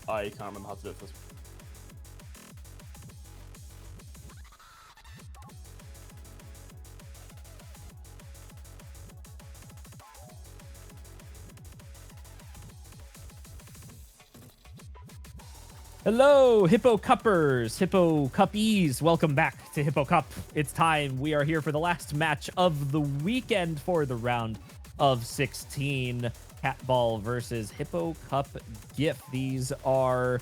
I can't remember how to do it first. Hello, Hippo Cuppers, Hippo Cuppies. Welcome back to Hippo Cup. It's time. We are here for the last match of the weekend for the round of 16. CATBALL versus Hippo Cup GIF. These are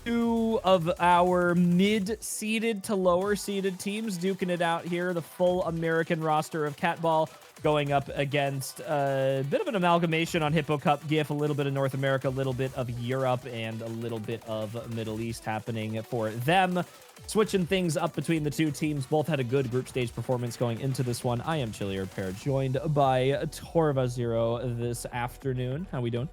two of our mid-seeded to lower-seeded teams duking it out here. The full American roster of CATBALL going up against a bit of an amalgamation on Hippo Cup GIF, a little bit of North America, a little bit of Europe, and a little bit of Middle East happening for them. Switching things up between the two teams. Both had a good group stage performance going into this one. I am Chili Repair, joined by Torva Zero this afternoon. How we doing?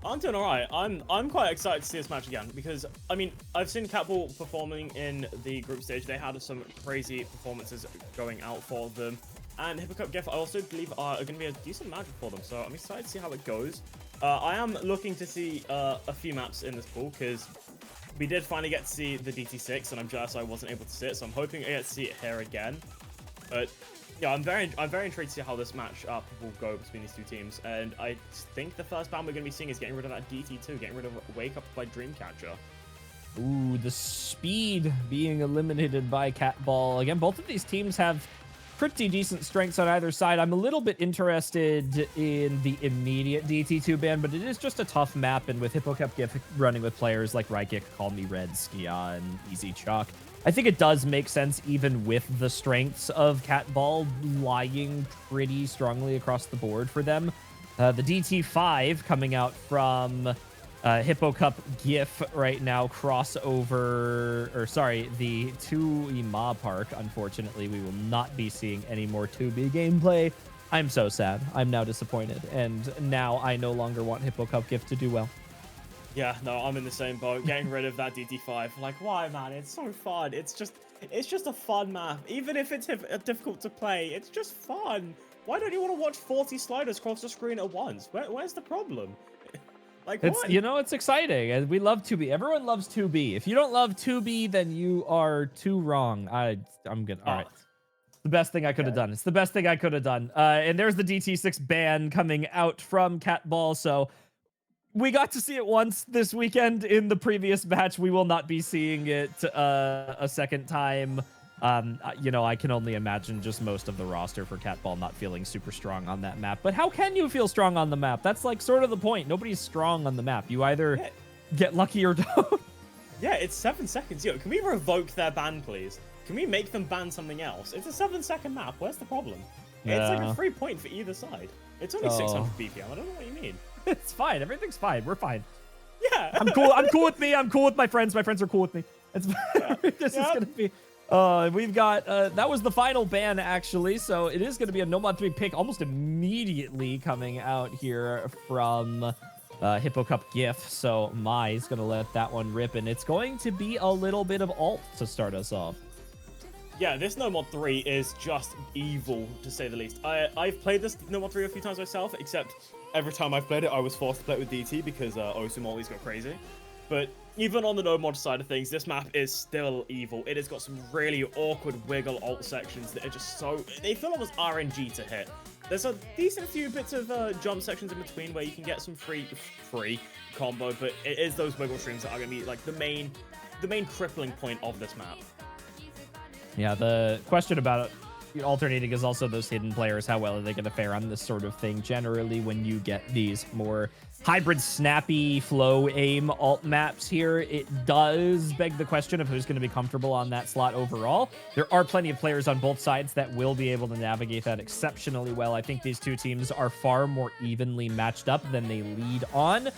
I'm doing alright. I'm quite excited to see this match again because, I mean, I've seen CATBALL performing in the group stage. They had some crazy performances going out for them. And Hippo Cup GIF, I also believe, are going to be a decent match for them. So I'm excited to see how it goes. I am looking to see a few maps in this pool because we did finally get to see the DT6, and I'm jealous I wasn't able to see it. So I'm hoping I get to see it here again. But yeah, I'm very intrigued to see how this match will go between these two teams. And I think the first ban we're going to be seeing is getting rid of that DT2, getting rid of Wake Up by Dreamcatcher. Ooh, the speed being eliminated by CATBALL. Again, both of these teams have pretty decent strengths on either side. I'm a little bit interested in the immediate DT2 ban, but it is just a tough map, and with Hippo Cup GIF running with players like Rykick, Call Me Red, Skia, and Easy Chuck, I think it does make sense even with the strengths of CATBALL lying pretty strongly across the board for them. The DT5 coming out from Hippo Cup GIF right now, crossover, or sorry, the 2EMA Park. Unfortunately, we will not be seeing any more 2B gameplay. I'm so sad. I'm now disappointed, and now I no longer want Hippo Cup GIF to do well. Yeah, no, I'm in the same boat. Getting rid of that DT5. Like, why, man? It's so fun. It's just a fun map. Even if it's difficult to play, it's just fun. Why don't you want to watch 40 sliders cross the screen at once? Where's the problem? Like, it's, you know, it's exciting, and we love 2B. Everyone loves 2B. If you don't love 2B, then you are too wrong. I'm good. All right. The best thing I could have done. It's the best thing I could have done. And there's the DT6 ban coming out from CATBALL. So we got to see it once this weekend in the previous match. We will not be seeing it a second time. You know, I can only imagine just most of the roster for CATBALL not feeling super strong on that map. But how can you feel strong on the map? That's like sort of the point. Nobody's strong on the map. You either get lucky or don't. Yeah, it's 7 seconds. Yo, can we revoke their ban, please? Can we make them ban something else? It's a 7-second map. Where's the problem? It's like a free point for either side. It's only 600 BPM. I don't know what you mean. It's fine. Everything's fine. We're fine. Yeah. I'm cool. I'm cool with me. I'm cool with my friends. My friends are cool with me. It's this is gonna be. We've got that was the final ban actually, so it is gonna be a No Mod 3 pick almost immediately coming out here from Hippo Cup GIF. So Mai's gonna let that one rip, and it's going to be a little bit of alt to start us off. Yeah, this No Mod 3 is just evil, to say the least. I've played this No Mod 3 a few times myself, except every time I've played it, I was forced to play it with DT because Osum always got crazy. But even on the no mod side of things, this map is still evil. It has got some really awkward wiggle alt sections that are just so... They feel almost RNG to hit. There's a decent few bits of jump sections in between where you can get some free combo, but it is those wiggle streams that are going to be like the main crippling point of this map. Yeah, the question about alternating is also those hidden players. How well are they going to fare on this sort of thing? Generally, when you get these more hybrid, snappy, flow aim alt maps here, it does beg the question of who's going to be comfortable on that slot overall. There are plenty of players on both sides that will be able to navigate that exceptionally well. I think these two teams are far more evenly matched up than they lead on.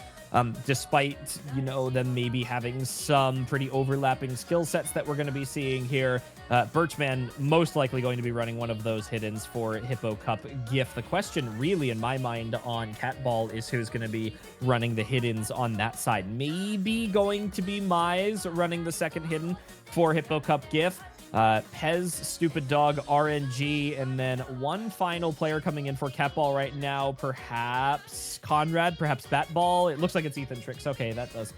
Despite, you know, them maybe having some pretty overlapping skill sets that we're going to be seeing here. Birchman most likely going to be running one of those hiddens for Hippo Cup GIF. The question really in my mind on CATBALL is who's going to be running the hiddens on that side. Maybe going to be Mize running the second hidden for Hippo Cup GIF. Pez, Stupid Dog, RNG, and then one final player coming in for CATBALL right now. Perhaps Conrad, perhaps Batball. It looks like it's Ethan Tricks. Okay, that does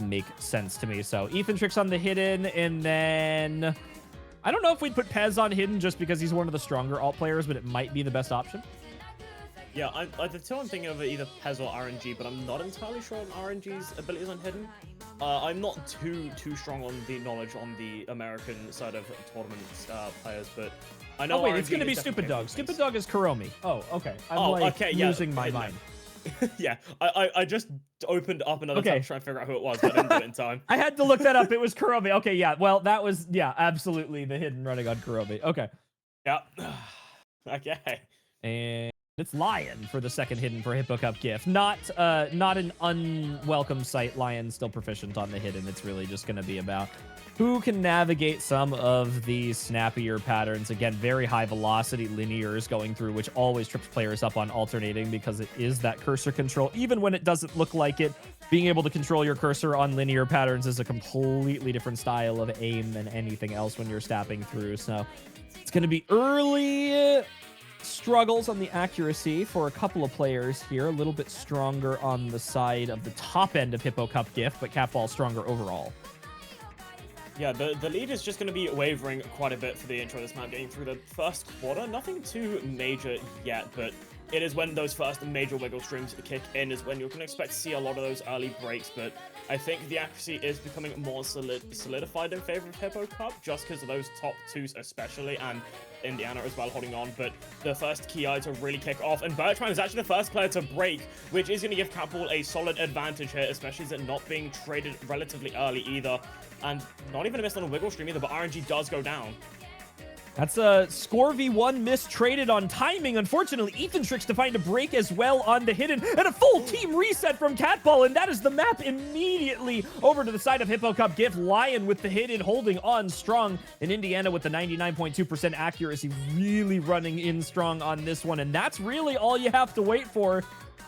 make sense to me. So Ethan Tricks on the hidden, and then I don't know if we'd put Pez on hidden just because he's one of the stronger alt players, but it might be the best option. Yeah, the two I'm thinking of are either Pez or RNG, but I'm not entirely sure on RNG's abilities on hidden. I'm not too strong on the knowledge on the American side of tournament players, but I know. Oh wait, RNG it's gonna be is Stupid definitely Dog. Stupid Dog is Kuromi. Oh, okay. I'm okay, yeah, losing my mind. Yeah, I just opened up another tab to try and figure out who it was, but I didn't do it in time. I had to look that up. It was Kuromi. Okay, yeah. Well, that was, yeah, absolutely the hidden running on Kuromi. Okay. Yeah. Okay. And it's Lion for the second hidden for Hippo Cup gift. Not an unwelcome sight. Lion's still proficient on the hidden. It's really just going to be about who can navigate some of these snappier patterns. Again, very high velocity linears going through, which always trips players up on alternating because it is that cursor control. Even when it doesn't look like it, being able to control your cursor on linear patterns is a completely different style of aim than anything else when you're snapping through. So it's going to be early struggles on the accuracy for a couple of players here. A little bit stronger on the side of the top end of Hippo Cup gift, but CATBALL stronger overall. Yeah, the lead is just going to be wavering quite a bit for the intro of this map, getting through the first quarter. Nothing too major yet, but it is when those first major wiggle streams kick in is when you can expect to see a lot of those early breaks, but I think the accuracy is becoming more solidified in favor of Hippo Cup, just because of those top twos especially, and Indiana as well holding on. But the first key eye to really kick off, and Bertrand is actually the first player to break, which is going to give CATBALL a solid advantage here, especially as it not being traded relatively early either, and not even a miss on a wiggle stream either, but RNG does go down. That's a score V1 miss traded on timing. Unfortunately, Ethan Tricks to find a break as well on the hidden, and a full team reset from CATBALL, and that is the map immediately over to the side of Hippo Cup gift. Lion with the hidden holding on strong, and Indiana with the 99.2% accuracy really running in strong on this one, and that's really all you have to wait for.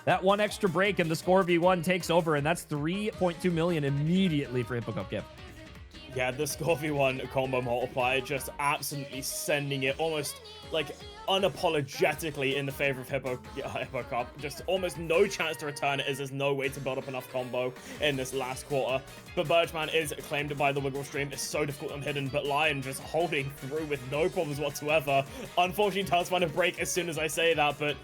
That one extra break and the score V1 takes over, and that's 3.2 million immediately for Hippo Cup gift. Yeah, the score V1 combo multiplier just absolutely sending it almost like unapologetically in the favor of Hippo Cup. Just almost no chance to return it as there's no way to build up enough combo in this last quarter. But Birchman is claimed by the wiggle stream. It's so difficult on hidden, but Lion just holding through with no problems whatsoever. Unfortunately, does find a break as soon as I say that, but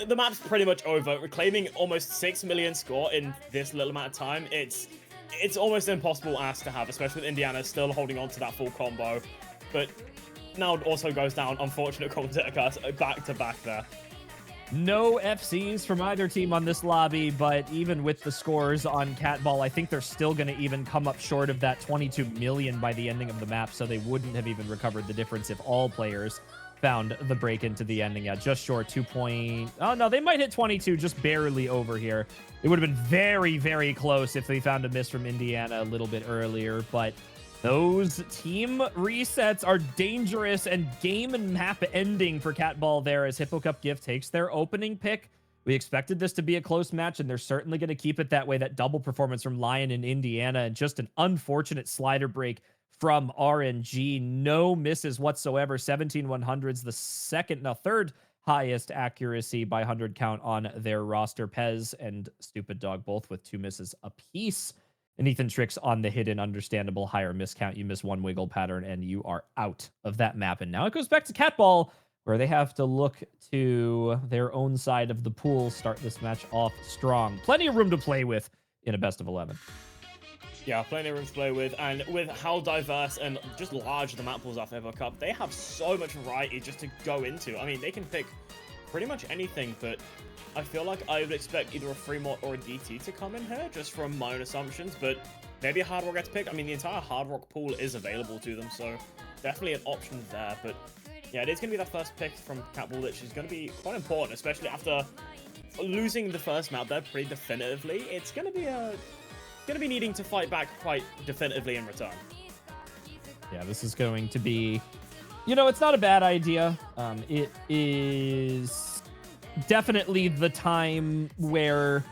the map's pretty much over. Reclaiming almost 6 million score in this little amount of time, it's almost impossible ask to have, especially with Indiana still holding on to that full combo. But now it also goes down. Unfortunate commentator curse back to back there. No FCs from either team on this lobby, but even with the scores on CATBALL, I think they're still going to even come up short of that 22 million by the ending of the map, so they wouldn't have even recovered the difference if all players found the break into the ending. Yeah, just short 2 point. Oh no, they might hit 22, just barely over here. It would have been very, very close if they found a miss from Indiana a little bit earlier, but those team resets are dangerous and game and map ending for CATBALL there as Hippo Cup gift takes their opening pick. We expected this to be a close match, and they're certainly going to keep it that way. That double performance from Lion and Indiana, and just an unfortunate slider break from RNG. No misses whatsoever. 17 100s, the third highest accuracy by 100 count on their roster. Pez and Stupid Dog both with 2 misses apiece. And Ethan Tricks on the hidden, understandable higher miss count. You miss one wiggle pattern and you are out of that map. And now it goes back to CATBALL, where they have to look to their own side of the pool, start this match off strong. Plenty of room to play with in a best of 11. Yeah, plenty of room to play with, and with how diverse and just large the map pools are for Hippo Cup, they have so much variety just to go into. I mean, they can pick pretty much anything, but I feel like I would expect either a free mod or a DT to come in here, just from my own assumptions, but maybe a Hard Rock gets picked. I mean, the entire Hard Rock pool is available to them, so definitely an option there, but yeah, it is going to be that first pick from CATBALL, which is going to be quite important, especially after losing the first map there pretty definitively. It's going to be needing to fight back quite definitively in return. Yeah, this is going to be, it's not a bad idea. It is definitely the time where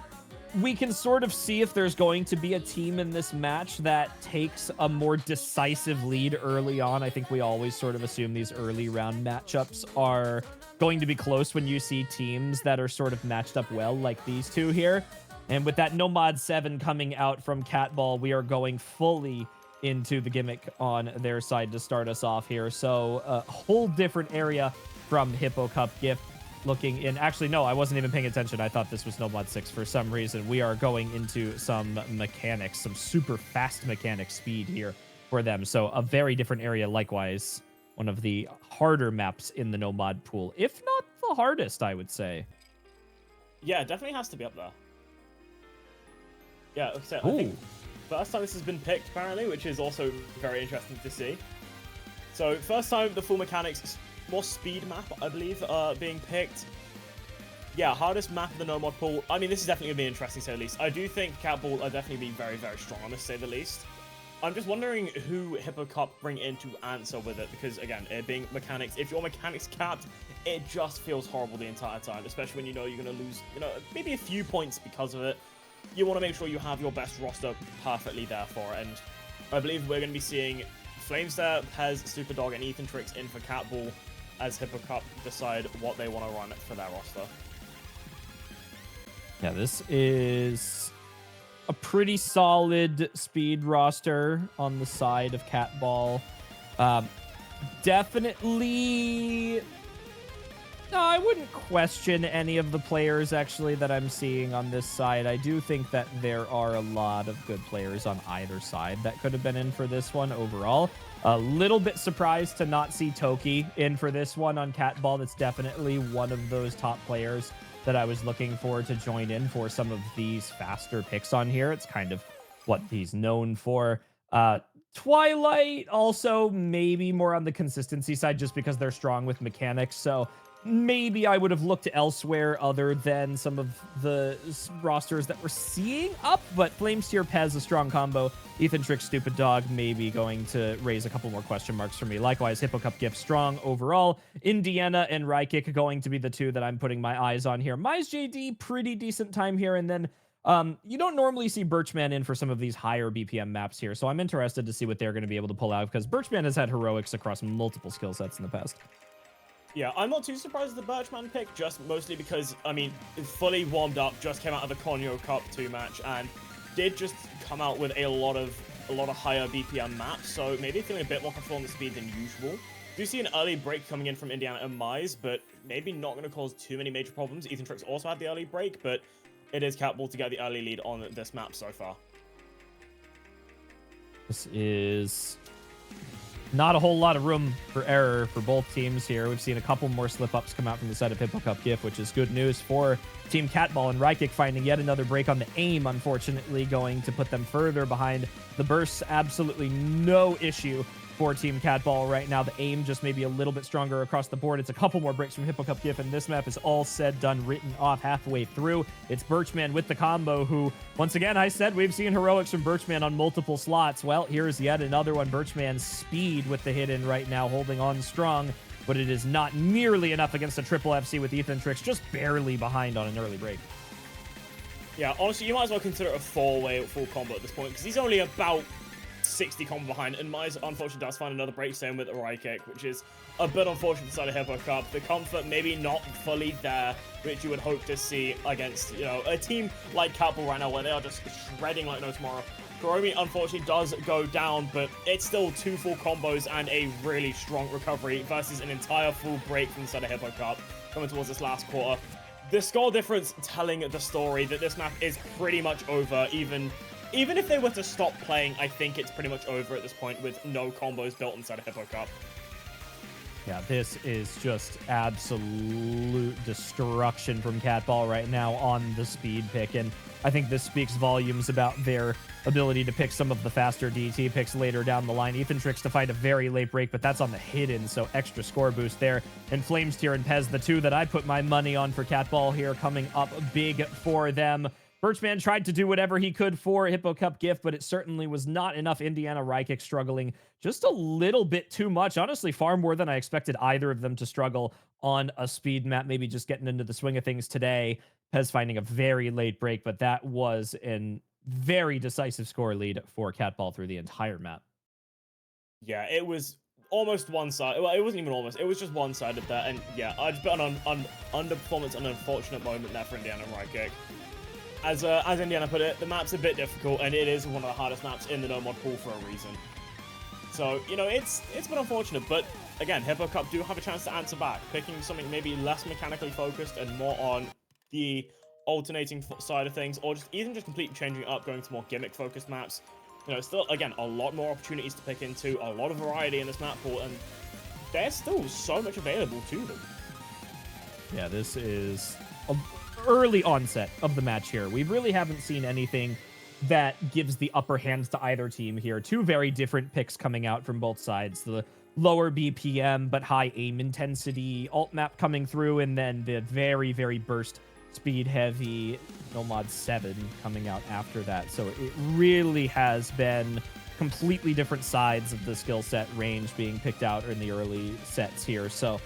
we can sort of see if there's going to be a team in this match that takes a more decisive lead early on. I think we always sort of assume these early round matchups are going to be close when you see teams that are sort of matched up well, like these two here. And with that Nomad 7 coming out from CATBALL, we are going fully into the gimmick on their side to start us off here. So a whole different area from Hippo Cup Gift looking in. Actually, no, I wasn't even paying attention. I thought this was Nomad 6 for some reason. We are going into some mechanics, some super fast mechanic speed here for them. So a very different area likewise. One of the harder maps in the Nomad pool, if not the hardest, I would say. Yeah, it definitely has to be up there. Yeah, so I think first time this has been picked, apparently, which is also very interesting to see. So, first time the full mechanics, more speed map, I believe, being picked. Yeah, hardest map of the Nomad pool. I mean, this is definitely going to be interesting, to say the least. I do think CATBALL are definitely being very, very strong on this, to say the least. I'm just wondering who Hippo Cup bring in to answer with it, because, again, it being mechanics, if your mechanics capped, it just feels horrible the entire time, especially when you know you're going to lose, maybe a few points because of it. You want to make sure you have your best roster perfectly there for it, and I believe we're going to be seeing Flamester, Pez, Superdog, and Ethan Tricks in for CATBALL as Hippo Cup decide what they want to run for their roster. Yeah, this is a pretty solid speed roster on the side of CATBALL. Definitely... No, I wouldn't question any of the players, actually, that I'm seeing on this side. I do think that there are a lot of good players on either side that could have been in for this one overall. A little bit surprised to not see Toki in for this one on CATBALL. That's definitely one of those top players that I was looking for to join in for some of these faster picks on here. It's kind of what he's known for. Twilight also maybe more on the consistency side just because they're strong with mechanics. So maybe I would have looked elsewhere other than some of the rosters that we're seeing up, but Flamesteer, Pez, a strong combo. Ethan Trick, Stupid Dog, maybe going to raise a couple more question marks for me. Likewise, Hippo Cup Gift, strong overall. Indiana and Rykik going to be the two that I'm putting my eyes on here. Mize JD, pretty decent time here, and then you don't normally see Birchman in for some of these higher BPM maps here, so I'm interested to see what they're going to be able to pull out, because Birchman has had heroics across multiple skill sets in the past. Yeah, I'm not too surprised with the Birchman pick, just mostly because, I mean, fully warmed up, just came out of the Konyo Cup 2 match, and did just come out with a lot of higher BPM maps, so maybe feeling a bit more comfortable on the speed than usual. Do see an early break coming in from Indiana and Mize, but maybe not going to cause too many major problems. Ethan Tricks also had the early break, but it is CATBALL to get the early lead on this map so far. This is not a whole lot of room for error for both teams here. We've seen a couple more slip-ups come out from the side of Hippo Cup Gift, which is good news for Team CATBALL, and Rykik finding yet another break on the aim, unfortunately, going to put them further behind. The bursts, absolutely no issue for Team CATBALL right now. The aim just maybe a little bit stronger across the board. It's a couple more breaks from Hippo Cup Gift, and this map is all said, done, written off halfway through. It's Birchman with the combo, who, once again, I said we've seen heroics from Birchman on multiple slots. Well, here's yet another one. Birchman's speed with the hit-in right now, holding on strong, but it is not nearly enough against a triple FC with Ethan Tricks, just barely behind on an early break. Yeah, honestly, you might as well consider it a four-way full combo at this point, because he's only about 60 combo behind, and Mize unfortunately does find another break, same with the Rykik, which is a bit unfortunate for the side of Hippo Cup. The comfort maybe not fully there, which you would hope to see against, a team like CATBALL right now, where they are just shredding like no tomorrow. Kuromi unfortunately does go down, but it's still 2 full combos and a really strong recovery versus an entire full break from the side of Hippo Cup coming towards this last quarter. The score difference telling the story that this map is pretty much over. Even if they were to stop playing, I think it's pretty much over at this point with no combos built inside of Hippo Cup. Yeah, this is just absolute destruction from CATBALL right now on the speed pick, and I think this speaks volumes about their ability to pick some of the faster DT picks later down the line. Ethan Tricks to find a very late break, but that's on the hidden, so extra score boost there. And Flamesteer and Pez, the two that I put my money on for CATBALL here, coming up big for them. Birchman tried to do whatever he could for Hippo Cup Gift, but it certainly was not enough. Indiana Rykik struggling just a little bit too much. Honestly, far more than I expected either of them to struggle on a speed map, maybe just getting into the swing of things today. Pez finding a very late break, but that was a very decisive score lead for CATBALL through the entire map. Yeah, it was almost one-sided. Well, it wasn't even almost. It was just one-sided there, and yeah, I'd bet on underperformance and an unfortunate moment there for Indiana Rykik. as Indiana put it, the map's a bit difficult, and it is one of the hardest maps in the no-mod pool for a reason. So, you know, it's been unfortunate, but again, Hippo Cup do have a chance to answer back, picking something maybe less mechanically focused and more on the alternating side of things, or just even just completely changing it up, going to more gimmick-focused maps. You know, still, again, a lot more opportunities to pick into, a lot of variety in this map pool, and there's still so much available to them. Yeah, this is an early onset of the match here. We really haven't seen anything that gives the upper hand to either team here. Two very different picks coming out from both sides. The lower BPM, but high aim intensity alt map coming through, and then the very, very burst speed heavy No-Mod 7 coming out after that. So it really has been completely different sides of the skill set range being picked out in the early sets here. So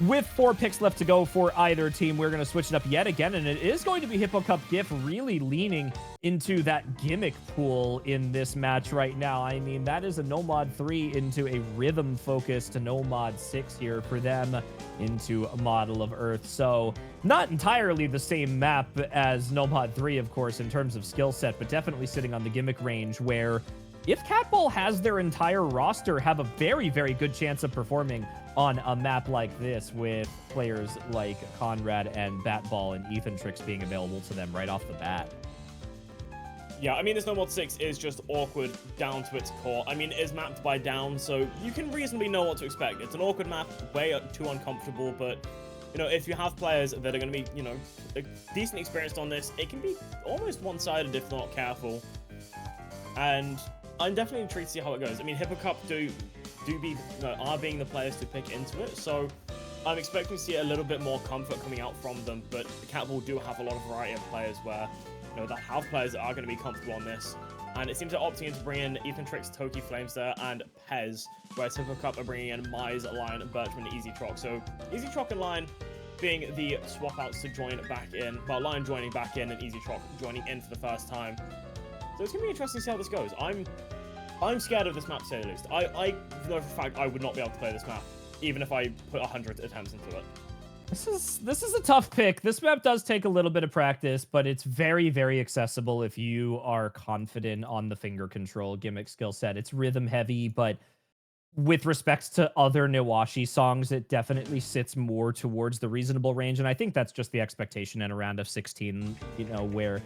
with 4 picks left to go for either team, we're going to switch it up yet again, and it is going to be Hippo Cup GIF really leaning into that gimmick pool in this match right now. I mean, that is a No-Mod 3 into a rhythm-focused No-Mod 6 here for them into a Model of Earth. So not entirely the same map as No-Mod 3, of course, in terms of skill set, but definitely sitting on the gimmick range where if CATBALL has their entire roster, have a very, very good chance of performing on a map like this with players like Conrad and Batball and Ethan Tricks being available to them right off the bat. Yeah, I mean, this No-Mod 6 is just awkward down to its core. I mean, it is mapped by down, so you can reasonably know what to expect. It's an awkward map, way too uncomfortable, but, you know, if you have players that are going to be, you know, decently experienced on this, it can be almost one-sided if not careful. And I'm definitely intrigued to see how it goes. I mean, Hippo Cup are being the players to pick into it, so I'm expecting to see a little bit more comfort coming out from them, but the CATBALL do have a lot of variety of players where, you know, that have players that are going to be comfortable on this, and it seems they're opting in to bring in Ethan Tricks, Toki, Flamester, and Pez, whereas Hippo Cup are bringing in Mize, Lion, Birchman, and Easy Trock. So Easy Trock and Lion being the swap outs to join back in, well, Lion joining back in and Easy Trock joining in for the first time. So it's going to be interesting to see how this goes. I'm scared of this map, to say the least. I know for a fact I would not be able to play this map, even if I put 100 attempts into it. This is a tough pick. This map does take a little bit of practice, but it's very, very accessible if you are confident on the finger control gimmick skill set. It's rhythm heavy, but with respect to other Niwashi songs, it definitely sits more towards the reasonable range. And I think that's just the expectation in a round of 16, you know, where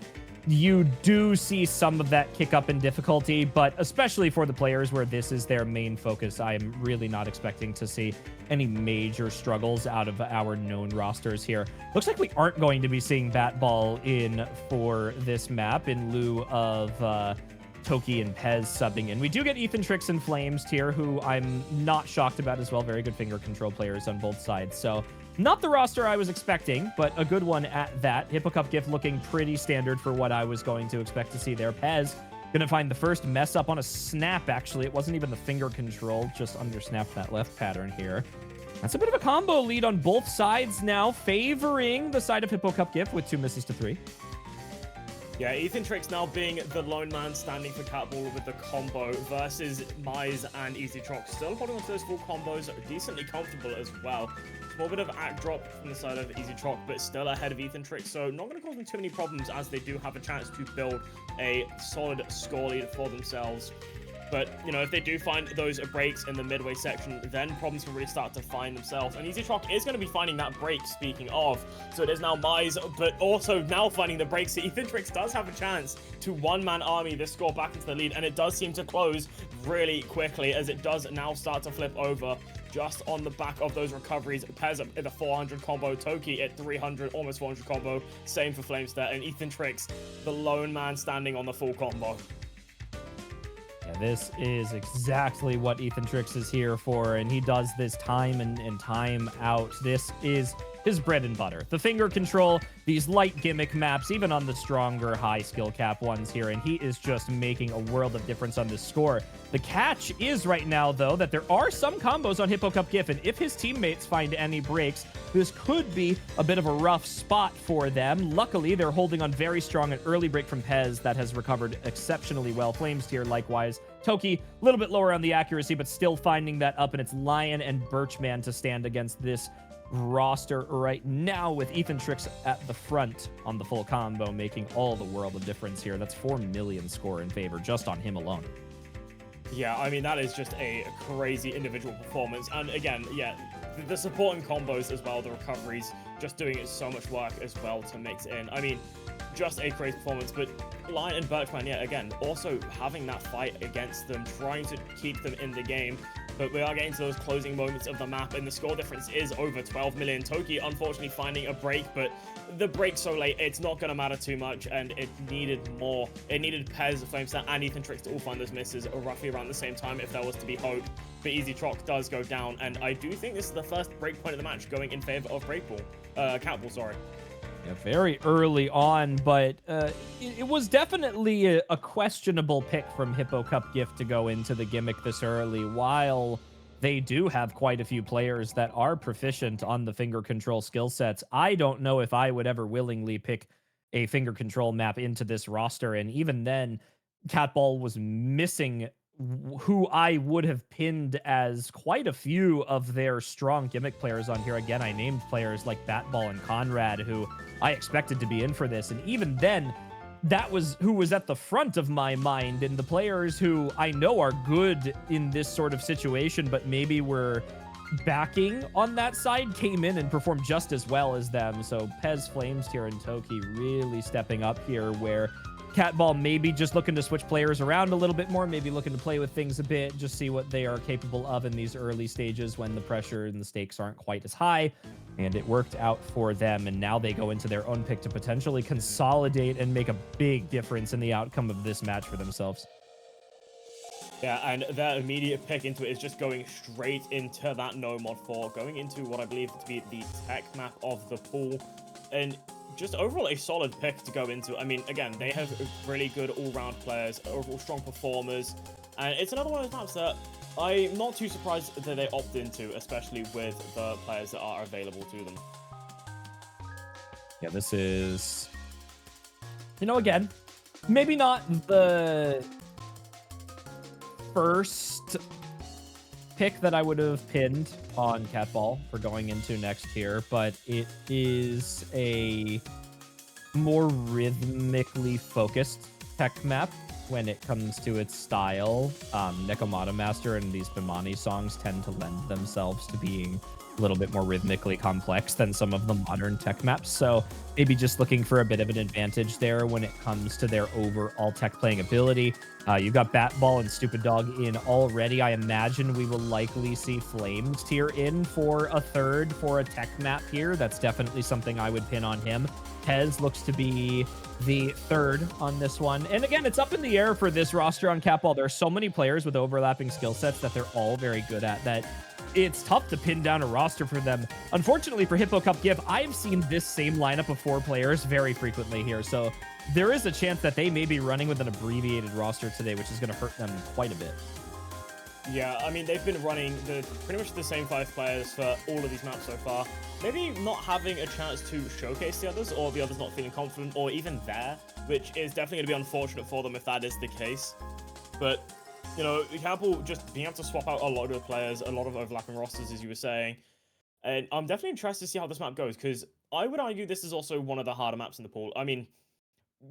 you do see some of that kick up in difficulty, but especially for the players where this is their main focus, I'm really not expecting to see any major struggles out of our known rosters here. Looks like we aren't going to be seeing Batball in for this map in lieu of Toki and Pez subbing in. We do get Ethan Tricks and Flames here, who I'm not shocked about as well. Very good finger control players on both sides. So not the roster I was expecting, but a good one at that. Hippo Cup GIF looking pretty standard for what I was going to expect to see there. Pez gonna find the first mess up on a snap, actually. It wasn't even the finger control, just undersnapped that left pattern here. That's a bit of a combo lead on both sides now, favoring the side of Hippo Cup GIF with 2 misses to 3. Yeah, Ethan Tricks now being the lone man standing for CATBALL with the combo versus Mize and Easy Trock. Still holding on to those full combos, decently comfortable as well. Small bit of act drop from the side of Easy Trock, but still ahead of Ethan Tricks, so not going to cause them too many problems as they do have a chance to build a solid score lead for themselves. But, you know, if they do find those breaks in the midway section, then problems can really start to find themselves. And Easy Trock is going to be finding that break, speaking of. So it is now Mize, but also now finding the breaks. So Ethan Tricks does have a chance to one-man army this score back into the lead. And it does seem to close really quickly as it does now start to flip over just on the back of those recoveries. Pez at the 400 combo, Toki at 300, almost 400 combo. Same for Flamester. And Ethan Tricks, the lone man standing on the full combo. Yeah, this is exactly what Ethan Tricks is here for, and he does this time and time out. This is his bread and butter. The finger control, these light gimmick maps, even on the stronger high skill cap ones here, and he is just making a world of difference on this score. The catch is right now, though, that there are some combos on Hippo Cup GIF, and if his teammates find any breaks, this could be a bit of a rough spot for them. Luckily, they're holding on very strong. An early break from Pez that has recovered exceptionally well. Flames here, likewise. Toki, a little bit lower on the accuracy, but still finding that up, and it's Lion and Birchman to stand against this roster right now with Ethan Trix at the front on the full combo, making all the world of difference here. That's 4 million score in favor just on him alone. Yeah, I mean, that is just a crazy individual performance. And again, yeah, the supporting combos as well, the recoveries, just doing so much work as well to mix in. I mean, just a crazy performance. But Lion and Birchman, yeah, again, also having that fight against them, trying to keep them in the game. But we are getting to those closing moments of the map, and the score difference is over 12 million. Toki, unfortunately, finding a break, but the break so late, it's not going to matter too much, and it needed more. It needed Pez, Flamestar, and Ethan Trix to all find those misses roughly around the same time if there was to be hope. But Easy Troc does go down, and I do think this is the first break point of the match going in favor of CATBALL, sorry. Yeah, very early on, but it was definitely a questionable pick from Hippo Cup Gift to go into the gimmick this early, while they do have quite a few players that are proficient on the finger control skill sets. I don't know if I would ever willingly pick a finger control map into this roster, and even then, CATBALL was missing who I would have pinned as quite a few of their strong gimmick players on here. Again, I named players like Batball and Conrad, who I expected to be in for this. And even then, that was who was at the front of my mind. And the players who I know are good in this sort of situation, but maybe were backing on that side, came in and performed just as well as them. So Pez, Flames here, and Toki really stepping up here, where CATBALL maybe just looking to switch players around a little bit more, maybe looking to play with things a bit, just see what they are capable of in these early stages when the pressure and the stakes aren't quite as high. And it worked out for them, and now they go into their own pick to potentially consolidate and make a big difference in the outcome of this match for themselves. Yeah, and their immediate pick into it is just going straight into that no mod 4, going into what I believe to be the tech map of the pool. And just overall a solid pick to go into. I mean, again, they have really good all-round players, overall strong performers, and it's another one of those maps that I'm not too surprised that they opt into, especially with the players that are available to them. Yeah, this is, again, maybe not the first pick that I would have pinned on CATBALL for going into next tier, but it is a more rhythmically focused tech map when it comes to its style. Nekomata Master and these Bimani songs tend to lend themselves to being a little bit more rhythmically complex than some of the modern tech maps. So maybe just looking for a bit of an advantage there when it comes to their overall tech playing ability. You've got Batball and Stupid Dog in already. I imagine we will likely see Flames tier in for a third for a tech map here. That's definitely something I would pin on him. Pez looks to be the third on this one. And again, it's up in the air for this roster on CATBALL. There are so many players with overlapping skill sets that they're all very good at that it's tough to pin down a roster for them. Unfortunately for Hippo Cup Give, I've seen this same lineup of 4 players very frequently here. So there is a chance that they may be running with an abbreviated roster today, which is going to hurt them quite a bit. Yeah, I mean, they've been running pretty much the same 5 players for all of these maps so far. Maybe not having a chance to showcase the others, or the others not feeling confident, or even there, which is definitely going to be unfortunate for them if that is the case. But CATBALL just being able to swap out a lot of players, a lot of overlapping rosters, as you were saying. And I'm definitely interested to see how this map goes, because I would argue this is also one of the harder maps in the pool. I mean,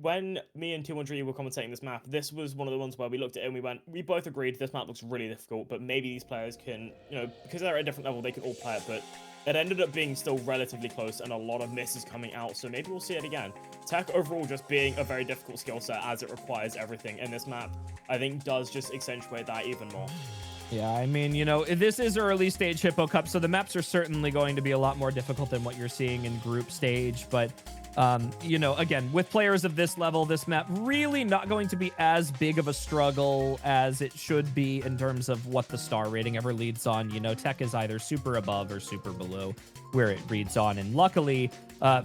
when me and T1G were commentating this map, this was one of the ones where we looked at it and we both agreed this map looks really difficult, but maybe these players can, because they're at a different level, they can all play it, but it ended up being still relatively close and a lot of misses coming out, so maybe we'll see it again. Tech overall just being a very difficult skill set as it requires everything, and this map, I think, does just accentuate that even more. Yeah, I mean, this is early stage Hippo Cup, so the maps are certainly going to be a lot more difficult than what you're seeing in group stage, but again, with players of this level, this map really not going to be as big of a struggle as it should be in terms of what the star rating ever leads on. Tech is either super above or super below where it reads on. And luckily,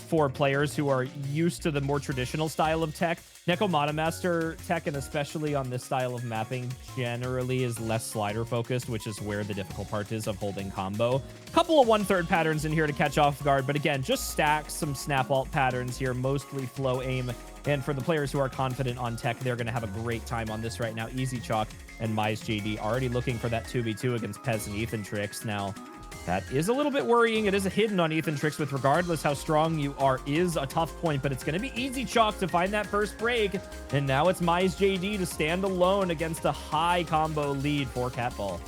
for players who are used to the more traditional style of tech, Nekomata Master tech, and especially on this style of mapping, generally is less slider focused, which is where the difficult part is of holding combo. Couple of 1/3 patterns in here to catch off guard, but again, just stacks some snap alt patterns here, mostly flow aim. And for the players who are confident on tech, they're going to have a great time on this right now. Easy Chalk and Mize JD already looking for that 2v2 against Pez and Ethan Trix. Now, That is a little bit worrying. It is a hidden on Ethan Tricks with regardless how strong you are is a tough point, but it's going to be easy chalk to find that first break. And now it's Mize JD to stand alone against a high combo lead for CATBALL.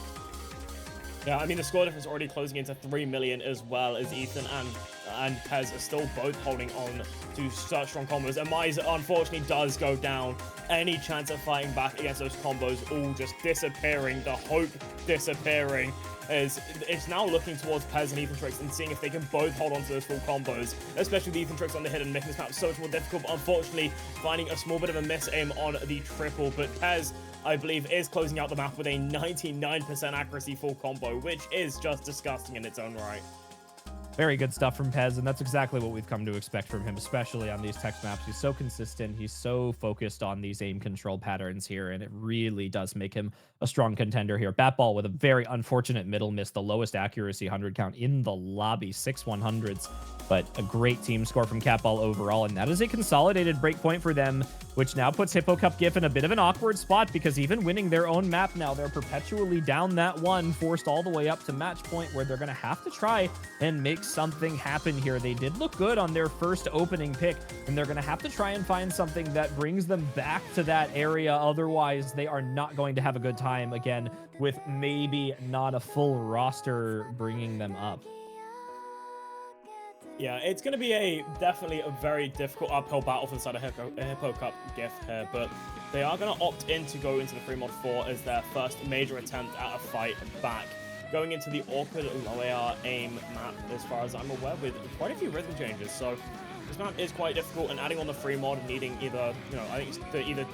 Yeah, I mean, the score difference already closing into 3 million as well as Ethan and Pez are still both holding on to such strong combos. And Mize, unfortunately, does go down. Any chance of fighting back against those combos all just disappearing. The hope disappearing. It's now looking towards Pez and Ethan Tricks and seeing if they can both hold on to those full combos, especially with Ethan Tricks on the hit and making this map so much more difficult, but unfortunately finding a small bit of a miss aim on the triple. But Pez, I believe, is closing out the map with a 99% accuracy full combo, which is just disgusting in its own right. Very good stuff from Pez, and that's exactly what we've come to expect from him, especially on these text maps. He's so consistent. He's so focused on these aim control patterns here, and it really does make him a strong contender here. Batball with a very unfortunate middle miss, the lowest accuracy 100 count in the lobby, 6 100s, but a great team score from CATBALL overall, and that is a consolidated breakpoint for them, which now puts Hippo Cup GIF in a bit of an awkward spot because even winning their own map now, they're perpetually down that one, forced all the way up to match point where they're going to have to try and make something happen here. They did look good on their first opening pick, and they're going to have to try and find something that brings them back to that area. Otherwise, they are not going to have a good time again with maybe not a full roster bringing them up. Yeah, it's going to be definitely a very difficult uphill battle for the side of Hippo Cup GIF here, but they are going to opt in to go into the free mod 4 as their first major attempt at a fight back. Going into the awkward low AR aim map, as far as I'm aware, with quite a few rhythm changes. So this map is quite difficult, and adding on the free mod, needing either, I think it's either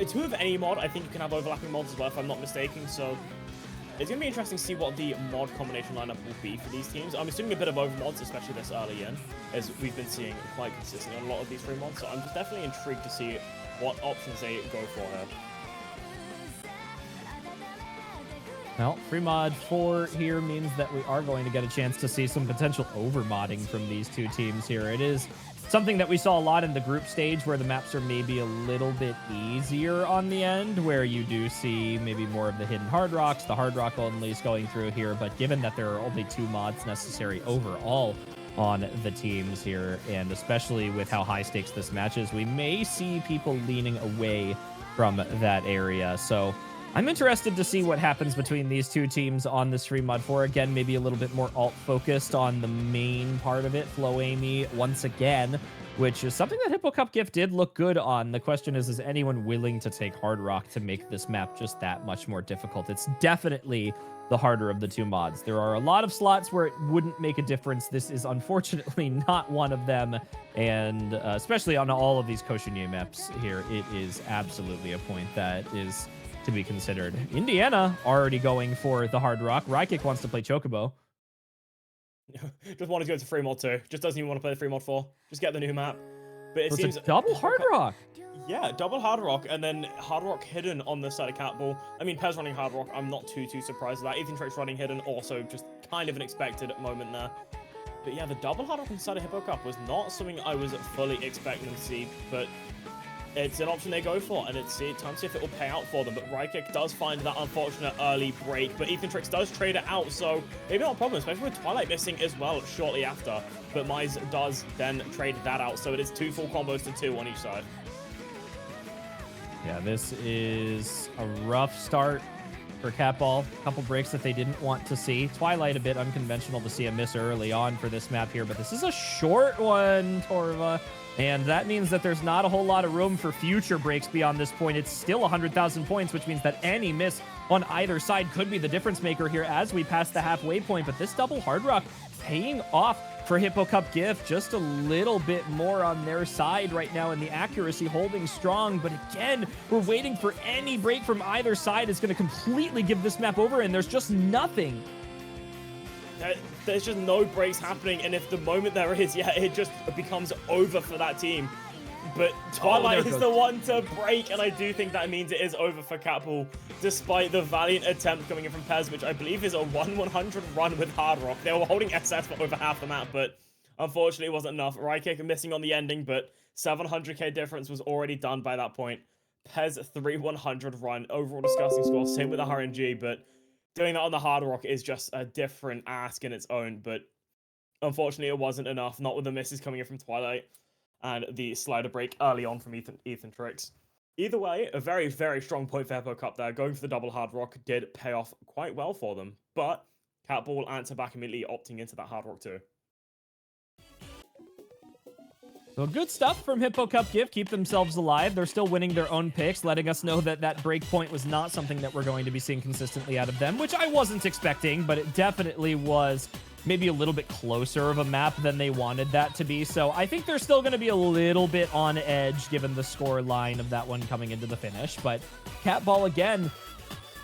two of any mod. I think you can have overlapping mods as well, if I'm not mistaken. So it's going to be interesting to see what the mod combination lineup will be for these teams. I'm assuming a bit of over mods, especially this early in, as we've been seeing quite consistently on a lot of these free mods. So I'm just definitely intrigued to see what options they go for here. Well, free mod 4 here means that we are going to get a chance to see some potential over-modding from these two teams here. It is something that we saw a lot in the group stage where the maps are maybe a little bit easier on the end, where you do see maybe more of the hidden hard rocks, the hard rock onlys going through here. But given that there are only 2 mods necessary overall on the teams here, and especially with how high stakes this match is, we may see people leaning away from that area. So I'm interested to see what happens between these two teams on this free mod 4. Again, maybe a little bit more alt-focused on the main part of it, Flow Amy once again, which is something that Hippo Cup GIF did look good on. The question is anyone willing to take Hard Rock to make this map just that much more difficult? It's definitely the harder of the 2 mods. There are a lot of slots where it wouldn't make a difference. This is unfortunately not one of them, and especially on all of these Koshunye maps here, it is absolutely a point that is to be considered. Indiana already going for the hard rock. Rykick wants to play Chocobo. Just wanted to go to free mod 2. Just doesn't even want to play the free mod 4. Just get the new map. But it seems a double hard rock. Yeah, double hard rock, and then hard rock hidden on the side of CATBALL. I mean, Pez running hard rock, I'm not too surprised with that. Ethan Tricks running hidden, also just kind of an expected moment there. But yeah, the double hard rock on the side of Hippo Cup was not something I was fully expecting to see, but it's an option they go for, and it's time to see if it will pay out for them. But Rykick does find that unfortunate early break, but Ethan Tricks does trade it out, so maybe not a problem, especially with Twilight missing as well shortly after. But Mize does then trade that out, so it is 2 full combos to 2 on each side. Yeah, this is a rough start for CATBALL. A couple breaks that they didn't want to see. Twilight a bit unconventional to see a miss early on for this map here, but this is a short one, Torva. And that means that there's not a whole lot of room for future breaks beyond this point. It's still 100,000 points, which means that any miss on either side could be the difference maker here as we pass the halfway point. But this double hard rock paying off for Hippo Cup GIF, just a little bit more on their side right now, and the accuracy holding strong. But again, we're waiting for any break from either side is going to completely give this map over, and there's just nothing. There's just no breaks happening, and if the moment there is, yeah, it just becomes over for that team. But Twilight is the one to break, and I do think that means it is over for CATBALL, despite the valiant attempt coming in from Pez, which I believe is a 1-100 run with Hard Rock. They were holding SS for over half the map, but unfortunately it wasn't enough. Rykick missing on the ending, but 700k difference was already done by that point. Pez 3-100 run, overall disgusting score, same with the RNG, but doing that on the Hard Rock is just a different ask in its own, but unfortunately it wasn't enough, not with the misses coming in from Twilight and the slider break early on from Ethan Tricks. Either way, a very, very strong point for Hippo Cup there. Going for the double Hard Rock did pay off quite well for them, but CATBALL answer back immediately, opting into that Hard Rock too. So good stuff from Hippo Cup Gift. Keep themselves alive. They're still winning their own picks, letting us know that that break point was not something that we're going to be seeing consistently out of them, which I wasn't expecting, but it definitely was maybe a little bit closer of a map than they wanted that to be. So I think they're still going to be a little bit on edge given the score line of that one coming into the finish. But CATBALL, again,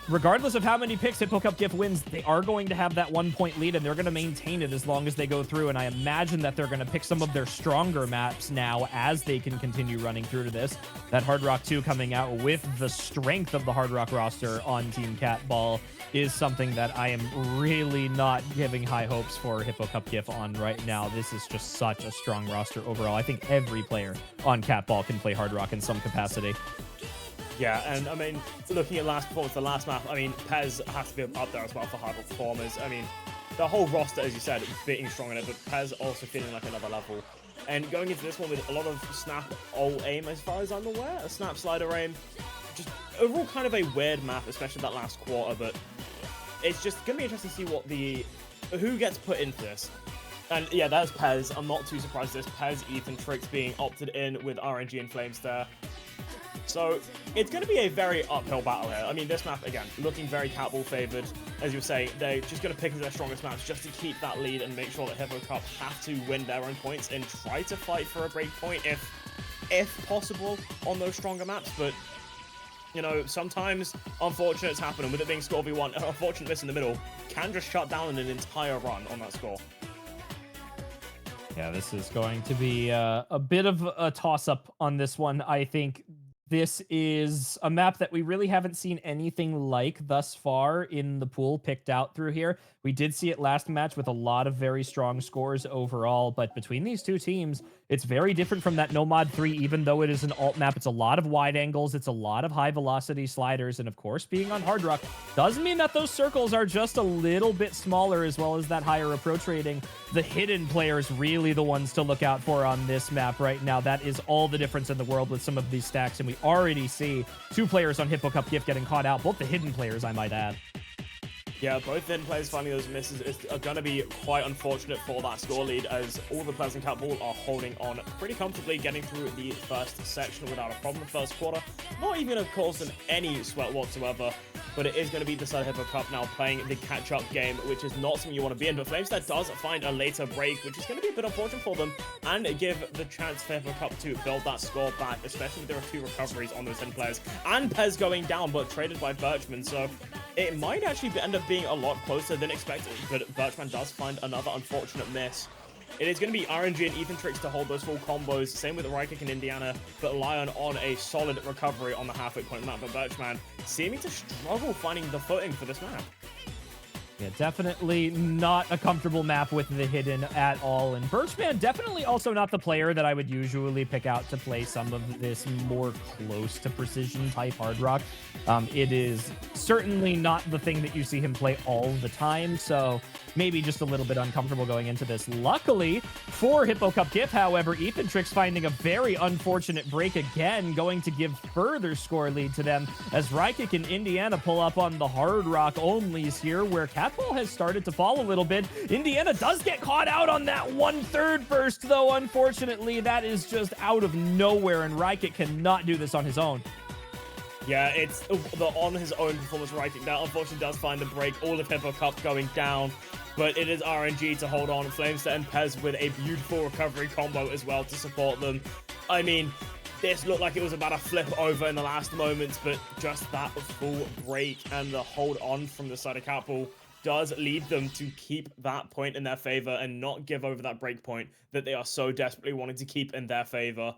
regardless of how many picks Hippo Cup Gift wins, they are going to have that 1 point lead, and they're going to maintain it as long as they go through. And I imagine that they're going to pick some of their stronger maps now as they can continue running through to this. That Hard Rock 2 coming out with the strength of the Hard Rock roster on Team CATBALL is something that I am really not giving high hopes for Hippo Cup Gift on right now. This is just such a strong roster overall. I think every player on CATBALL can play Hard Rock in some capacity. Yeah, and I mean, looking at last performance, the last map, I mean, Pez has to be up there as well for Hard Rock performers. I mean, the whole roster, as you said, being strong in it, but Pez also feeling like another level. And going into this one with a lot of snap all aim, as far as I'm aware, a snap slider aim. Just overall kind of a weird map, especially that last quarter, but it's just going to be interesting to see who gets put into this. And yeah, that's Pez. I'm not too surprised this. Pez, Ethan Tricks being opted in with RNG and Flames there. So it's going to be a very uphill battle here. I mean, this map, again, looking very CATBALL favored. As you were saying, they're just going to pick their strongest maps just to keep that lead and make sure that Hippo Cup have to win their own points and try to fight for a break point if possible on those stronger maps. But, you know, sometimes unfortunates happen, and with it being score v1, an unfortunate miss in the middle can just shut down an entire run on that score. Yeah, this is going to be a bit of a toss-up on this one, I think. This is a map that we really haven't seen anything like thus far in the pool picked out through here. We did see it last match with a lot of very strong scores overall, but between these two teams, it's very different from that Nomad 3, even though it is an alt map. It's a lot of wide angles, it's a lot of high velocity sliders, and of course, being on Hard Rock does mean that those circles are just a little bit smaller, as well as that higher approach rating. The hidden players really the ones to look out for on this map right now. That is all the difference in the world with some of these stacks, and we already see two players on Hippo Cup Gift getting caught out, both the hidden players, I might add. Yeah, both hidden players finding those misses are going to be quite unfortunate for that score lead, as all the players in CATBALL are holding on pretty comfortably, getting through the first section without a problem. First quarter, not even of course in any sweat whatsoever, but it is going to be the side Hippo Cup now playing the catch-up game, which is not something you want to be in. But Flamestead does find a later break, which is going to be a bit unfortunate for them, and give the chance for Hippo Cup to build that score back, especially if there are two recoveries on those hidden players. And Pez going down, but traded by Birchman, so it might actually end up being a lot closer than expected, but Birchman does find another unfortunate miss. It is going to be RNG and Ethan Tricks to hold those full combos. Same with Rykick and Indiana, but Lion on a solid recovery on the halfway point map. But Birchman seeming to struggle finding the footing for this map. Yeah, definitely not a comfortable map with the hidden at all. And Birchman definitely also not the player that I would usually pick out to play some of this more close to precision type Hard Rock. It is certainly not the thing that you see him play all the time, so maybe just a little bit uncomfortable going into this. Luckily for Hippo Cup Gift, however, Ethan Tricks finding a very unfortunate break again, going to give further score lead to them as Rykick and Indiana pull up on the Hard Rock onlys here, where CATBALL has started to fall a little bit. Indiana does get caught out on that 1/3 burst, though. Unfortunately, that is just out of nowhere, and Rykick cannot do this on his own. Yeah, it's the on his own performance Rykick that unfortunately does find the break. All of Hippo Cup going down, but it is RNG to hold on. Flamestead and Pez with a beautiful recovery combo as well to support them. I mean, this looked like it was about to flip over in the last moments, but just that full break and the hold on from the side of CATBALL does lead them to keep that point in their favor and not give over that break point that they are so desperately wanting to keep in their favor.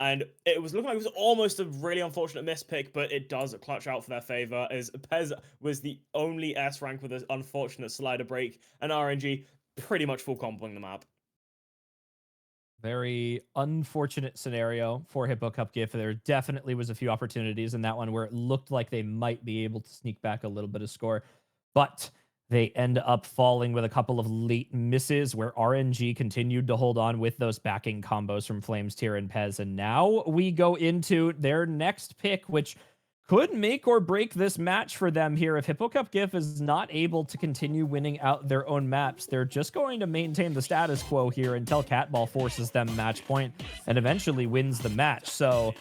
And it was looking like it was almost a really unfortunate mispick, but it does clutch out for their favor, as Pez was the only S rank with an unfortunate slider break, and RNG pretty much full comboing the map. Very unfortunate scenario for Hippo Cup Gift. There definitely was a few opportunities in that one where it looked like they might be able to sneak back a little bit of score. but they end up falling with a couple of late misses where RNG continued to hold on with those backing combos from Flames, Tier, and Pez. And now we go into their next pick, which could make or break this match for them here. If Hippo Cup GIF is not able to continue winning out their own maps, they're just going to maintain the status quo here until CATBALL forces them match point and eventually wins the match. So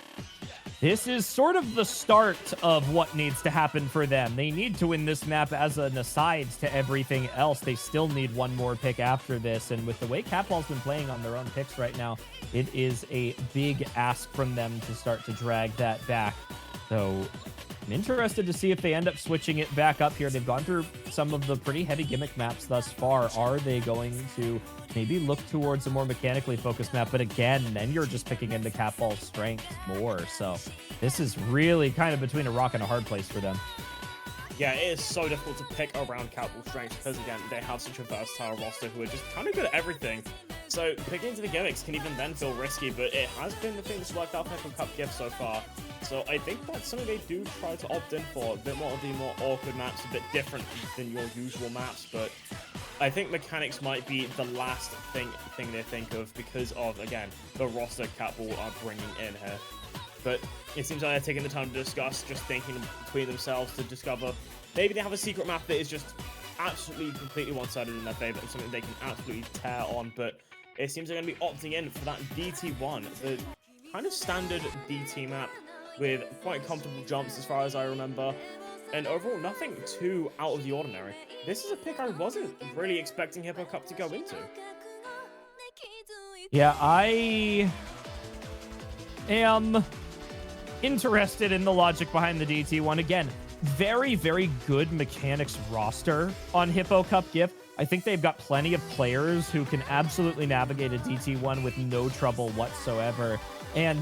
this is sort of the start of what needs to happen for them. They need to win this map as an aside to everything else. They still need one more pick after this. And with the way CATBALL's been playing on their own picks right now, it is a big ask from them to start to drag that back. So I'm interested to see if they end up switching it back up here. They've gone through some of the pretty heavy gimmick maps thus far. Are they going to maybe look towards a more mechanically focused map? But again, then you're just picking into CATBALL's strength more. So this is really kind of between a rock and a hard place for them. Yeah, it is so difficult to pick around CATBALL's strengths because, again, they have such a versatile roster who are just kind of good at everything. So picking into the gimmicks can even then feel risky, but it has been the thing that's worked out for Hippo Cup GIF so far. So I think that's something they do try to opt in for. A bit more of the more awkward maps, a bit different than your usual maps, but I think mechanics might be the last thing they think of because of, again, the roster CATBALL are bringing in here. But it seems like they're taking the time to discuss, just thinking between themselves to discover maybe they have a secret map that is just absolutely completely one-sided in their favor and something they can absolutely tear on. But it seems they're going to be opting in for that DT1, the kind of standard DT map with quite comfortable jumps as far as I remember. And overall, nothing too out of the ordinary. This is a pick I wasn't really expecting Hippo Cup to go into. Yeah, I am interested in the logic behind the DT1. Again, very, very good mechanics roster on Hippo Cup GIF. I think they've got plenty of players who can absolutely navigate a DT1 with no trouble whatsoever. And,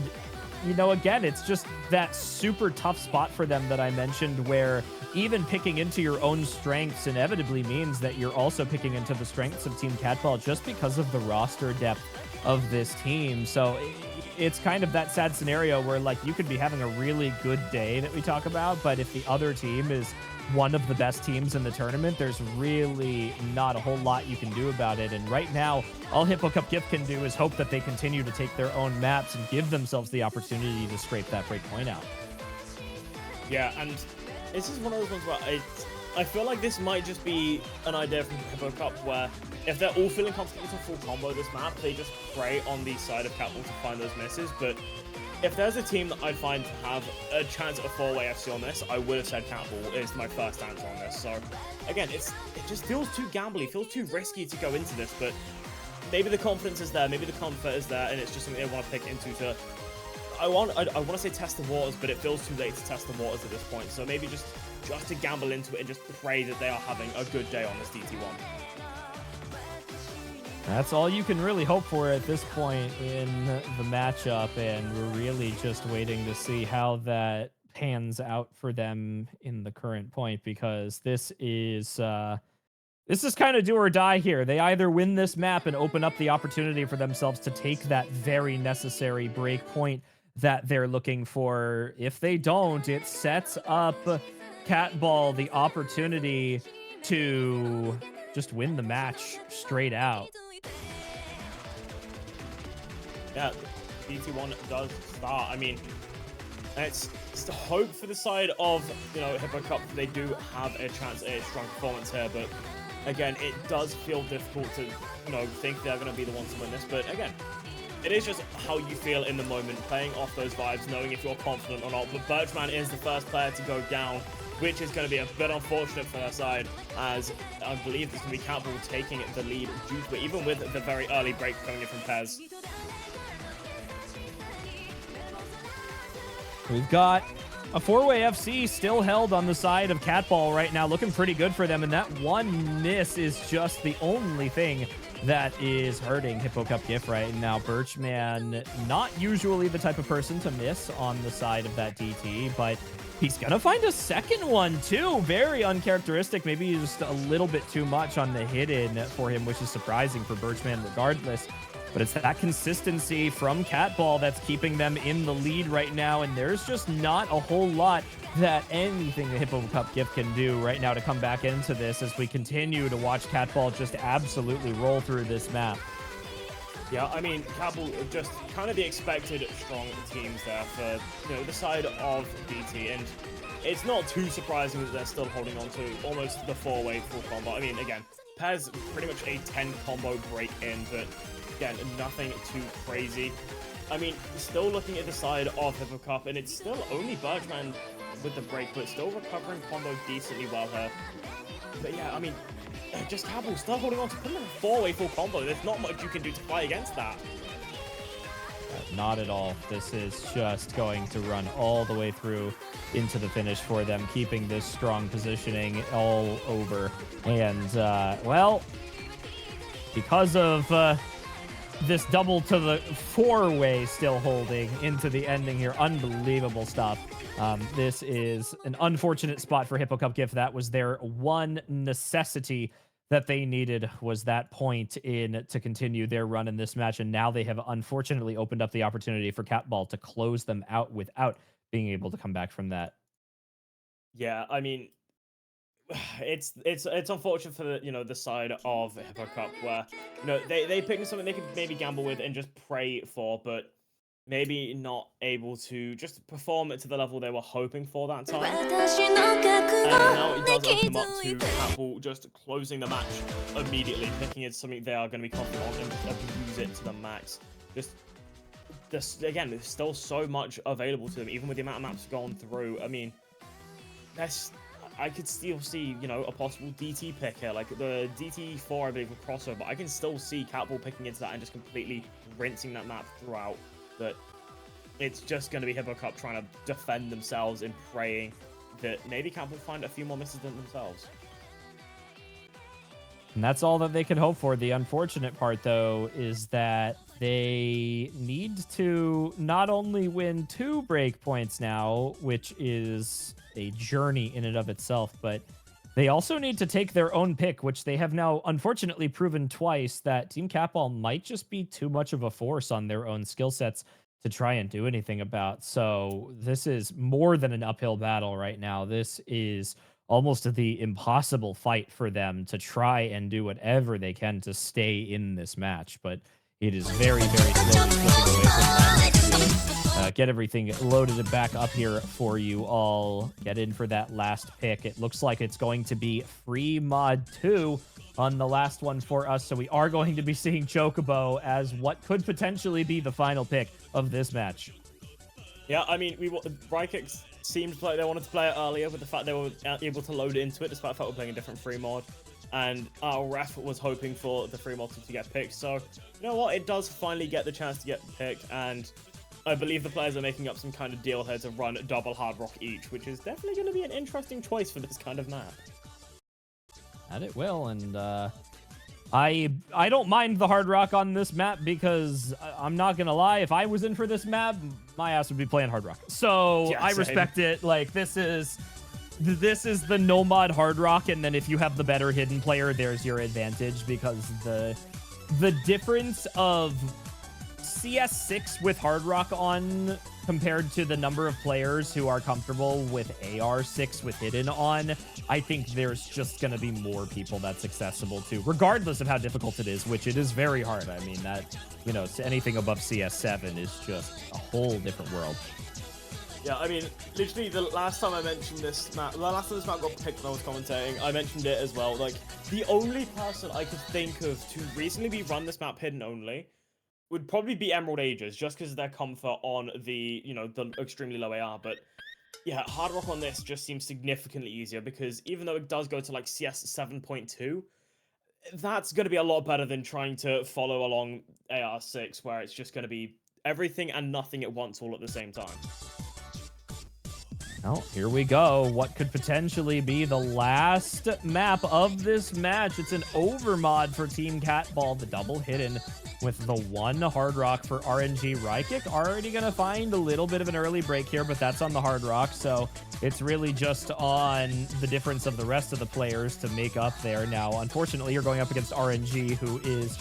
you know, again, it's just that super tough spot for them that I mentioned where even picking into your own strengths inevitably means that you're also picking into the strengths of Team CATBALL just because of the roster depth of this team. So it's kind of that sad scenario where, like, you could be having a really good day that we talk about, but if the other team is one of the best teams in the tournament, there's really not a whole lot you can do about it. And right now, all Hippo Cup GIF can do is hope that they continue to take their own maps and give themselves the opportunity to scrape that break point out. Yeah, and this is one of those ones where I feel like this might just be an idea from Hippo Cup where if they're all feeling comfortable to full combo this map, they just pray on the side of CATBALL to find those misses. But if there's a team that I'd find to have a chance at a 4-way FC on this, I would have said CATBALL is my first answer on this. So again, it just feels too gambly, feels too risky to go into this, but maybe the confidence is there, maybe the comfort is there, and it's just something they want to pick into to, I want to say test the waters, but it feels too late to test the waters at this point. So maybe just to gamble into it and just pray that they are having a good day on this DT1. That's all you can really hope for at this point in the matchup, and we're really just waiting to see how that pans out for them in the current point, because this is kind of do or die here. They either win this map and open up the opportunity for themselves to take that very necessary break point that they're looking for. If they don't, it sets up CATBALL the opportunity to just win the match straight out. Yeah, DT1 does start. I mean, it's the hope for the side of, you know, Hippo Cup. They do have a chance at a strong performance here, but again, it does feel difficult to, you know, think they're going to be the ones to win this. But again, it is just how you feel in the moment, playing off those vibes, knowing if you're confident or not. But Birchman is the first player to go down, which is going to be a bit unfortunate for their side, as I believe this can be CATBALL taking the lead due to it, even with the very early break coming in from Pez. We've got a 4-way FC still held on the side of CATBALL right now, looking pretty good for them, and that one miss is just the only thing that is hurting Hippo Cup GIF right now. Birchman, not usually the type of person to miss on the side of that DT, but he's gonna find a second one too. Very uncharacteristic, maybe just a little bit too much on the hidden for him, which is surprising for Birchman regardless. But it's that consistency from CATBALL that's keeping them in the lead right now, and there's just not a whole lot that anything the Hippo Cup gift can do right now to come back into this as we continue to watch CATBALL just absolutely roll through this map. Yeah, I mean, CATBALL just kind of the expected strong teams there for, the side of BT, and it's not too surprising that they're still holding on to almost the 4-way full combo. I mean, again, Pez pretty much a 10 combo break in, but again, nothing too crazy. I mean, still looking at the side of Hippo Cup, and it's still only Birdman with the break, but still recovering combo decently well here. But yeah, I mean, just CATBALL still holding on to pretty much a 4-way full combo. There's not much you can do to fight against that. Not at all. This is just going to run all the way through into the finish for them, keeping this strong positioning all over. And, well, because of this double to the 4-way still holding into the ending here, unbelievable stuff. This is an unfortunate spot for Hippo Cup Gift. That was their one necessity that they needed, was that point in to continue their run in this match. And now they have unfortunately opened up the opportunity for CATBALL to close them out without being able to come back from that. Yeah, I mean, it's unfortunate for the side of Hippo Cup where they pick something they could maybe gamble with and just pray for, but maybe not able to just perform to the level they were hoping for that time. And now it does open them up to CATBALL just closing the match immediately, thinking it's something they are going to be confident on and just abuse it to the max. Just again, there's still so much available to them, even with the amount of maps gone through. I mean, I could still see, a possible DT pick here, like the DT4, I believe, with crossover. I can still see CATBALL picking into that and just completely rinsing that map throughout. But it's just going to be Hippo Cup trying to defend themselves and praying that maybe CATBALL find a few more misses than themselves. And that's all that they can hope for. The unfortunate part, though, is that they need to not only win 2 breakpoints now, which is a journey in and of itself, but they also need to take their own pick, which they have now unfortunately proven twice that Team CATBALL might just be too much of a force on their own skill sets to try and do anything about. So this is more than an uphill battle right now. This is almost the impossible fight for them to try and do whatever they can to stay in this match. But it is very, very slowly slipping away from them. Get everything loaded back up here for you all. Get in for that last pick. It looks like it's going to be free mod 2 on the last one for us. So we are going to be seeing Chocobo as what could potentially be the final pick of this match. Yeah, I mean, Rykix seemed like they wanted to play it earlier with the fact they were able to load into it, despite the fact we're playing a different free mod. And our ref was hoping for the free mod to get picked. So, you know what? It does finally get the chance to get picked. And I believe the players are making up some kind of deal here to run double hard rock each, which is definitely going to be an interesting choice for this kind of map. And it will. And I don't mind the hard rock on this map because I'm not going to lie. If I was in for this map, my ass would be playing hard rock. So yeah, I respect it. Like, this is the no mod hard rock, and then if you have the better hidden player, there's your advantage, because the difference of CS6 with hard rock on compared to the number of players who are comfortable with AR6 with hidden on, I think there's just going to be more people that's accessible to, regardless of how difficult it is, which it is very hard. I mean, that, anything above CS7 is just a whole different world. Yeah, I mean, literally the last time I mentioned this map, the last time this map got picked when I was commentating, I mentioned it as well. Like, the only person I could think of to recently run this map hidden only would probably be Emerald Ages, just because of their comfort on the, the extremely low AR. But yeah, hard rock on this just seems significantly easier, because even though it does go to like CS 7.2, that's going to be a lot better than trying to follow along AR6, where it's just going to be everything and nothing at once all at the same time. Well, here we go. What could potentially be the last map of this match? It's an overmod for Team CATBALL, the double hidden with the one hard rock for RNG. Rykix already going to find a little bit of an early break here, but that's on the hard rock, so it's really just on the difference of the rest of the players to make up there. Now, unfortunately, you're going up against RNG, who is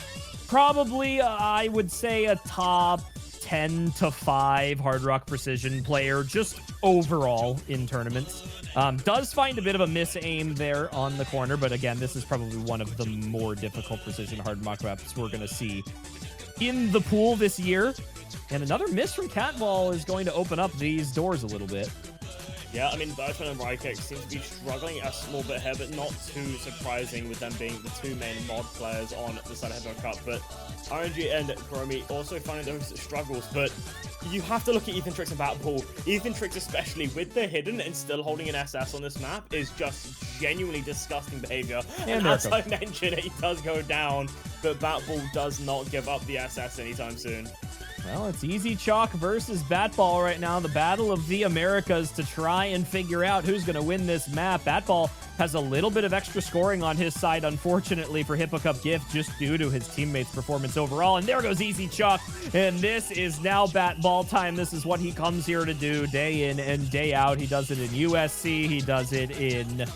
probably, I would say, a top 10-5 Hard Rock Precision player, just overall in tournaments. Does find a bit of a miss-aim there on the corner, but again, this is probably one of the more difficult Precision Hard Rock maps we're going to see in the pool this year. And another miss from CATBALL is going to open up these doors a little bit. Yeah, I mean, Bertrand and Rykick seem to be struggling a small bit here, but not too surprising with them being the two main mod players on the side of Hippo Cup. But RNG and Gromi also finding those struggles, but you have to look at Ethan Tricks and BatBall. Ethan Tricks, especially with the hidden and still holding an SS on this map, is just genuinely disgusting behavior. And as I mentioned, it does go down, but BatBall does not give up the SS anytime soon. Well, it's Easy Chalk versus BatBall right now. The battle of the Americas to try and figure out who's going to win this map. BatBall has a little bit of extra scoring on his side, unfortunately, for Hippo Cup Gift, just due to his teammates' performance overall. And there goes Easy Chalk. And this is now BatBall time. This is what he comes here to do day in and day out. He does it in USC. He does it in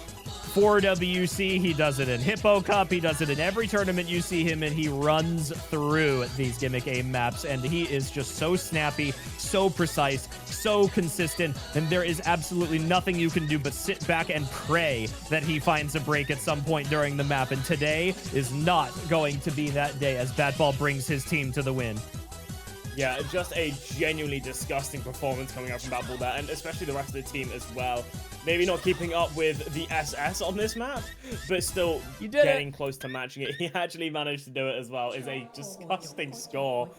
4WC, he does it in Hippo Cup, he does it in every tournament you see him in. He runs through these gimmick aim maps, and he is just so snappy, so precise, so consistent, and there is absolutely nothing you can do but sit back and pray that he finds a break at some point during the map, and today is not going to be that day as BatBall brings his team to the win. Yeah, just a genuinely disgusting performance coming out from BatBall there, and especially the rest of the team as well. Maybe not keeping up with the SS on this map, but still getting close to matching it. He actually managed to do it as well. It's a disgusting score.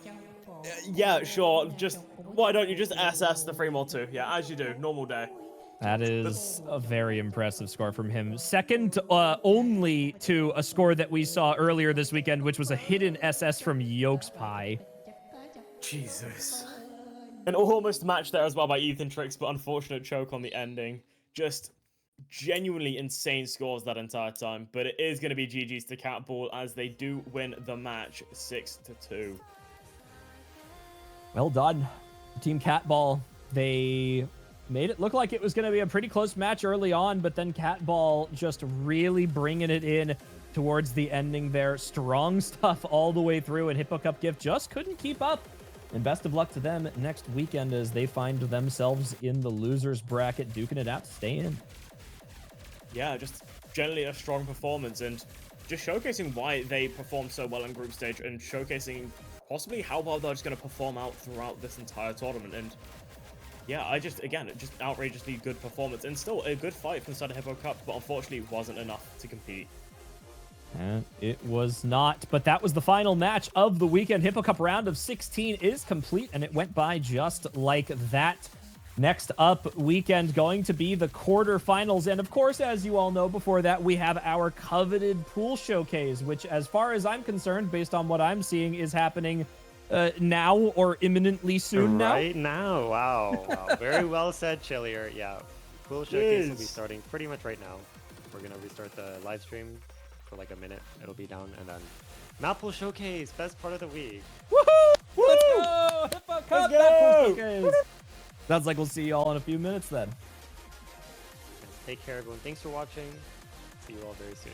Yeah, sure. Just why don't you just SS the 3-2? Yeah, as you do. Normal day. That is a very impressive score from him. Second only to a score that we saw earlier this weekend, which was a hidden SS from Yolks Pie. Jesus. An almost match there as well by Ethan Tricks, but unfortunate choke on the ending. Just genuinely insane scores that entire time, but it is going to be GG's to CATBALL as they do win the match 6-2. Well done, Team CATBALL. They made it look like it was going to be a pretty close match early on, but then CATBALL just really bringing it in towards the ending there. Strong stuff all the way through, and Hippo Cup Gift just couldn't keep up. And best of luck to them next weekend as they find themselves in the losers bracket, duking it out to stay in. Yeah, just generally a strong performance and just showcasing why they performed so well in group stage and showcasing possibly how well they're just going to perform out throughout this entire tournament. And yeah, just outrageously good performance and still a good fight from the side of Hippo Cup, but unfortunately wasn't enough to compete. It was not, but that was the final match of the weekend. Hippo Cup round of 16 is complete, and it went by just like that. Next up weekend going to be the quarterfinals, and of course, as you all know, before that, we have our coveted pool showcase, which, as far as I'm concerned, based on what I'm seeing, is happening now or imminently soon now. Right now, wow. Very well said, Chillier. Yeah, pool showcase will be starting pretty much right now. We're going to restart the live stream for like a minute. It'll be down, and then map pool showcase, best part of the week. Woohoo! Let's go! Hippo Cup map pool showcase. Sounds like we'll see you all in a few minutes then. Take care, everyone. Thanks for watching. See you all very soon.